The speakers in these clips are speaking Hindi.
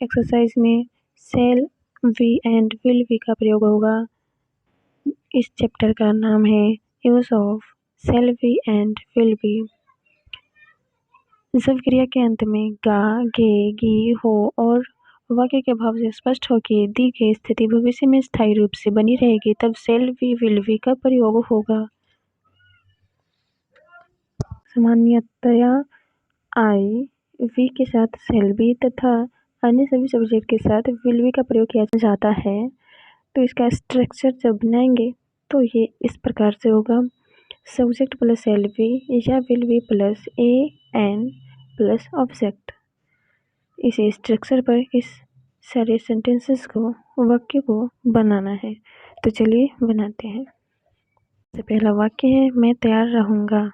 एक्सरसाइज में shall be and will be का प्रयोग होगा। इस चैप्टर का नाम है use of shall be and will be. जब क्रिया के अंत में गा, गे, गी हो और वाक्य के भाव से स्पष्ट हो कि दी गई स्थिति भविष्य में स्थायी रूप से बनी रहेगी, तब सेल वी विल बी का प्रयोग होगा। सामान्यतया आई वी के साथ सेल बी तथा अन्य सभी सब्जेक्ट के साथ विल बी का प्रयोग किया जाता है। तो इसका स्ट्रक्चर जब बनाएंगे तो ये इस प्रकार से होगा। सब्जेक्ट प्लस सेल बी या will be plus A N plus object. इस स्ट्रक्चर पर इस सारे सेंटेंसेस को, वाक्य को बनाना है। तो चलिए बनाते हैं। सबसे पहला वाक्य है मैं तैयार रहूँगा।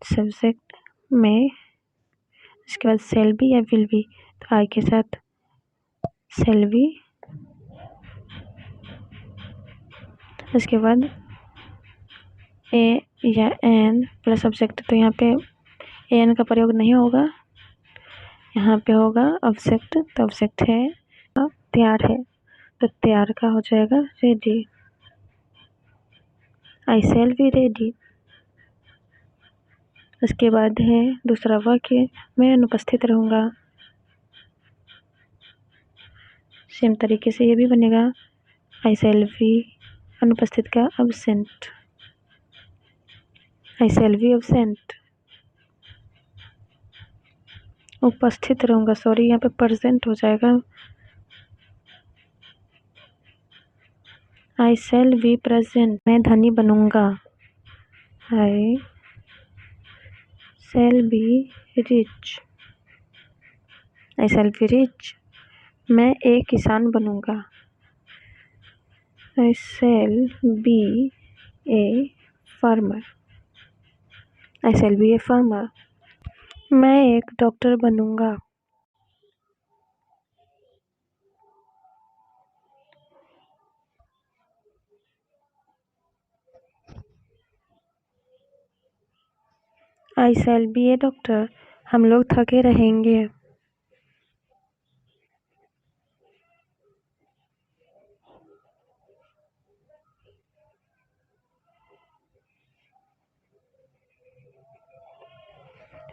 सब्जेक्ट में, इसके बाद सेल बी या विल बी, तो आई के साथ सेल बी, उसके बाद ए या एन प्लस ऑब्जेक्ट। तो यहाँ पे एन का प्रयोग नहीं होगा, यहाँ पे होगा ऑब्जेक्ट। तो ऑब्जेक्ट है तैयार है, तो तैयार का हो जाएगा ready. I shall be ready. उसके बाद है दूसरा वाक्य मैं अनुपस्थित रहूँगा। सेम तरीके से ये भी बनेगा आई शैल बी, अनुपस्थित का एब्सेंट, आई शैल बी एब्सेंट। उपस्थित रहूँगा, सॉरी यहाँ पे प्रेजेंट हो जाएगा। आई शैल बी प्रेजेंट, मैं धनी बनूंगा। I shall be rich, I shall be rich, मैं एक किसान बनूंगा। I shall be a farmer, I shall be a farmer, मैं एक डॉक्टर बनूंगा। I shall be A doctor, हम लोग थके रहेंगे।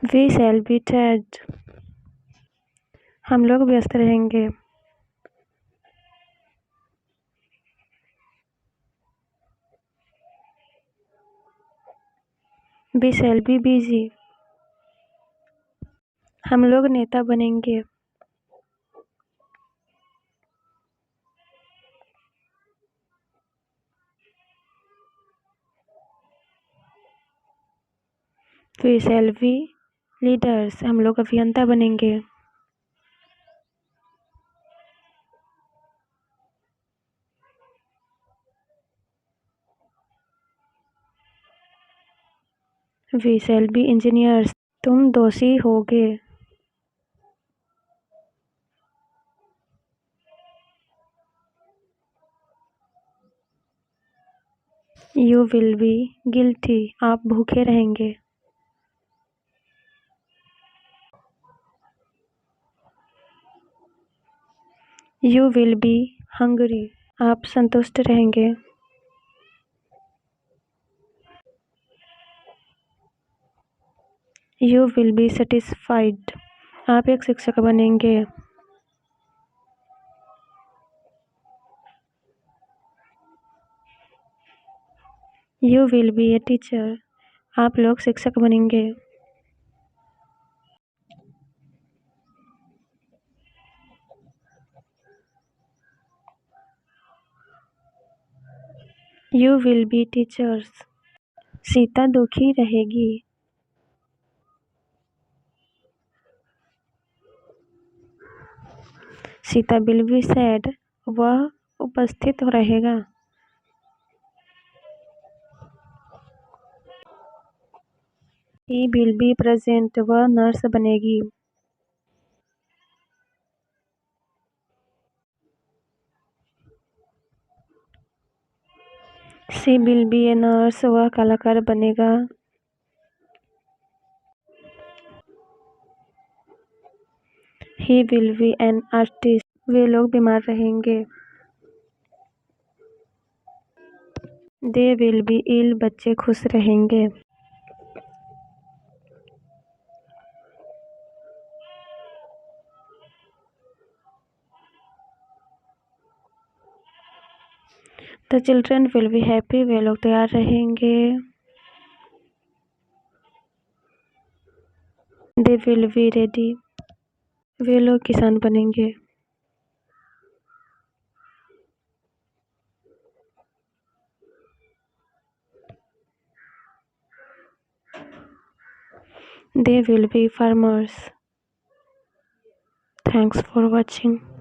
वी शैल बी टायर्ड, हम लोग व्यस्त रहेंगे। वी शैल बी बिजी, हम लोग नेता बनेंगे। वी शैल बी लीडर्स, हम लोग अभियंता बनेंगे। वी शैल बी इंजीनियर्स, तुम दोषी होगे। यू विल बी गिल्टी, आप भूखे रहेंगे। यू विल बी हंग्री, आप संतुष्ट रहेंगे। यू विल बी सेटिस्फाइड, आप एक शिक्षक बनेंगे। You will be a teacher, आप लोग शिक्षक बनेंगे। You will be teachers, Sita दुखी रहेगी। सीता विल बी सैड, वह उपस्थित रहेगा। ही विल बी प्रेजेंट, वह नर्स बनेगी। She will be a nurse, वह कलाकार बनेगा। He will be an artist, वे लोग बीमार रहेंगे। दे विल बी इल, बच्चे खुश रहेंगे। The children will be happy, वे लोग तैयार रहेंगे। दे विल बी रेडी, वे लोग किसान बनेंगे। They will be farmers. Thanks for watching.